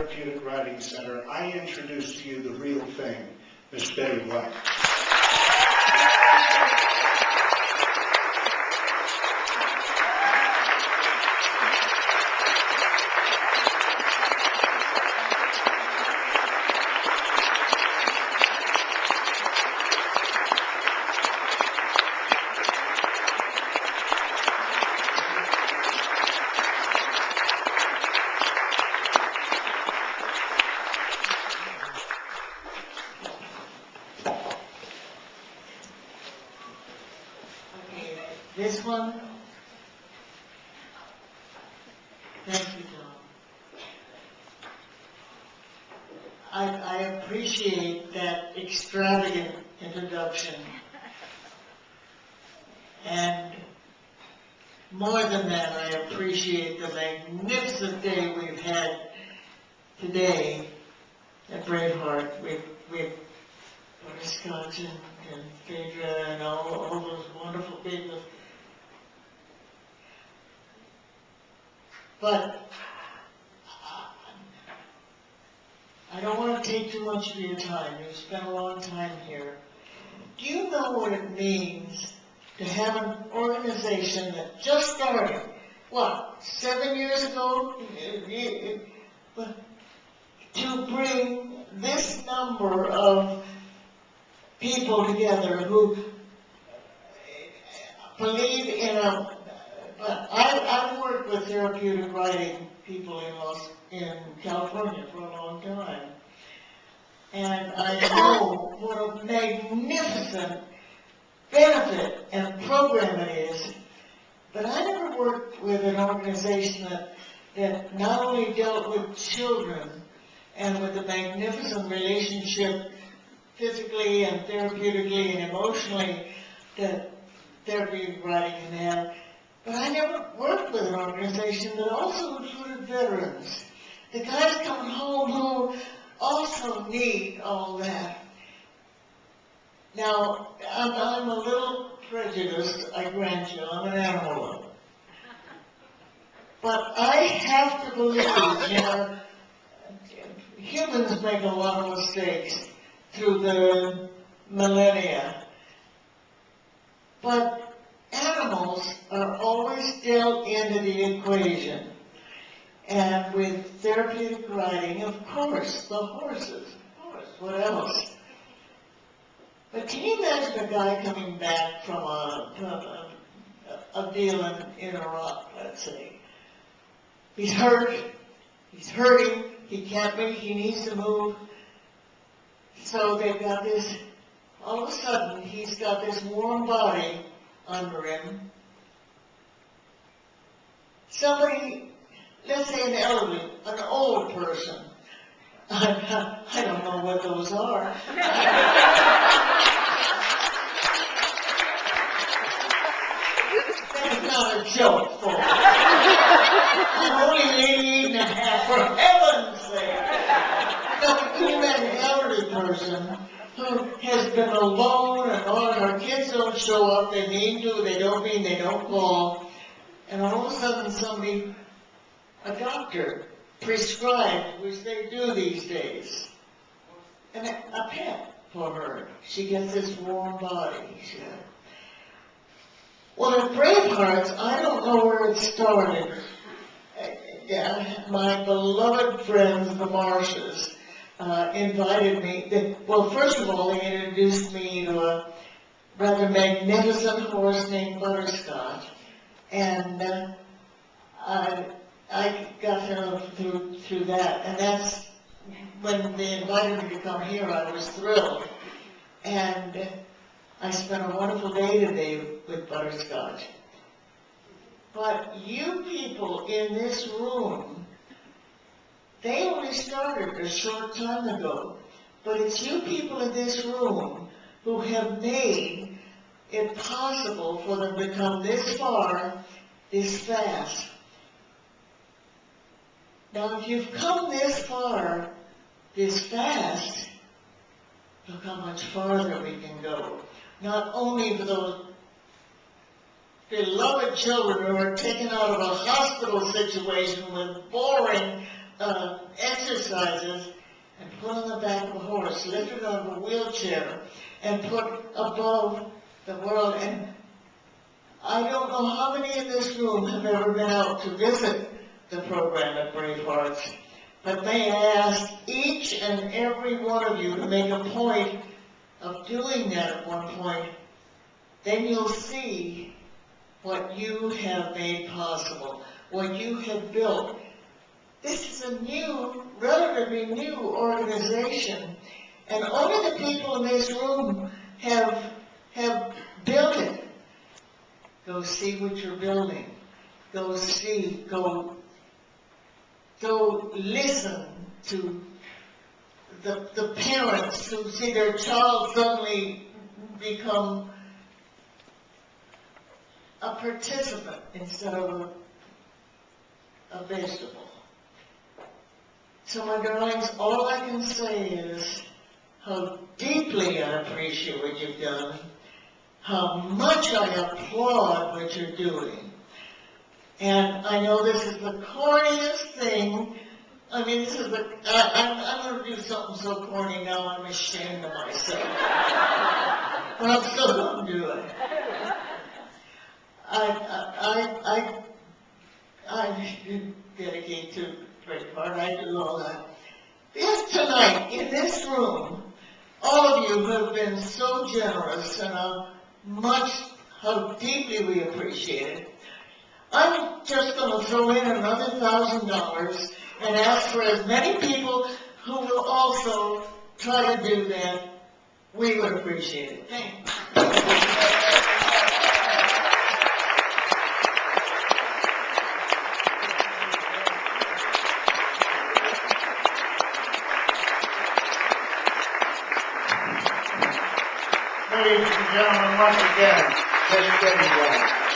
Therapeutic Writing Center, I introduce to you the real thing, Miss Betty White. This one, thank you, Tom. I appreciate that extravagant introduction. And more than that, I appreciate the magnificent day we've had today at Braveheart with Butterscotch and Phaedra and all those wonderful people. But I don't want to take too much of your time. You've spent a long time here. Do you know what it means to have an organization that just started, 7 years ago? To bring this number of people together who believe in I've worked with therapeutic writing people in California for a long time. And I know what a magnificent benefit and program it is. But I never worked with an organization that not only dealt with children and with the magnificent relationship physically and therapeutically and emotionally that therapeutic writing can have, but I never worked with an organization that also included veterans. The guys coming home who also need all that. Now, I'm a little prejudiced, I grant you, I'm an animal lover. But I have to believe, humans make a lot of mistakes through the millennia. But animals are always dealt into the equation. And with therapeutic writing, of course, the horses, of course, what else? But can you imagine a guy coming back from a deal in Iraq, let's say? He's hurt, he's hurting, he can't move, he needs to move. So they've got this, all of a sudden, he's got this warm body under him. Somebody, let's say an elderly, an old person. I don't know what those are. That's not a joke, folks. I'm only 88 and a half, for heaven's sake. Now, can you imagine an elderly person who has been alone and all her kids don't show up, they mean to, they don't call, and all of a sudden somebody, a doctor, prescribed, which they do these days, and a pet for her. She gets this warm body. Well, at Bravehearts, I don't know where it started. My beloved friends, the Marshes, invited me. Well, first of all, they introduced me to a rather magnificent horse named Butterscotch, and I got to know through that. And that's when they invited me to come here, I was thrilled. And I spent a wonderful day today with Butterscotch. But you people in this room, they only started a short time ago. But it's you people in this room who have made it possible for them to come this far, this fast. Now, if you've come this far, this fast, look how much farther we can go. Not only for those beloved children who are taken out of a hospital situation with boring exercises and put on the back of a horse, lifted out of a wheelchair, and put above the world. And I don't know how many in this room have ever been out to visit the program at Bravehearts, but may I ask each and every one of you to make a point of doing that at one point. Then you'll see what you have made possible, what you have built. This is a new, relatively new organization, and only the people in this room have built it. Go see what you're building. Go see, go listen to the parents who see their child suddenly become a participant instead of a vegetable. So my darlings, all I can say is how deeply I appreciate what you've done, how much I applaud what you're doing. And I know this is the corniest thing. I mean, this is the, I'm going to do something so corny now I'm ashamed of myself. But I'm still going to do it. I dedicate to Braveheart. I do all that. Because tonight, in this room, all of you have been so generous and how deeply we appreciate it. I'm just going to throw in another $1,000 and ask for as many people who will also try to do that. We would appreciate it. Thanks. Ladies and gentlemen, once again, Miss Debbie White.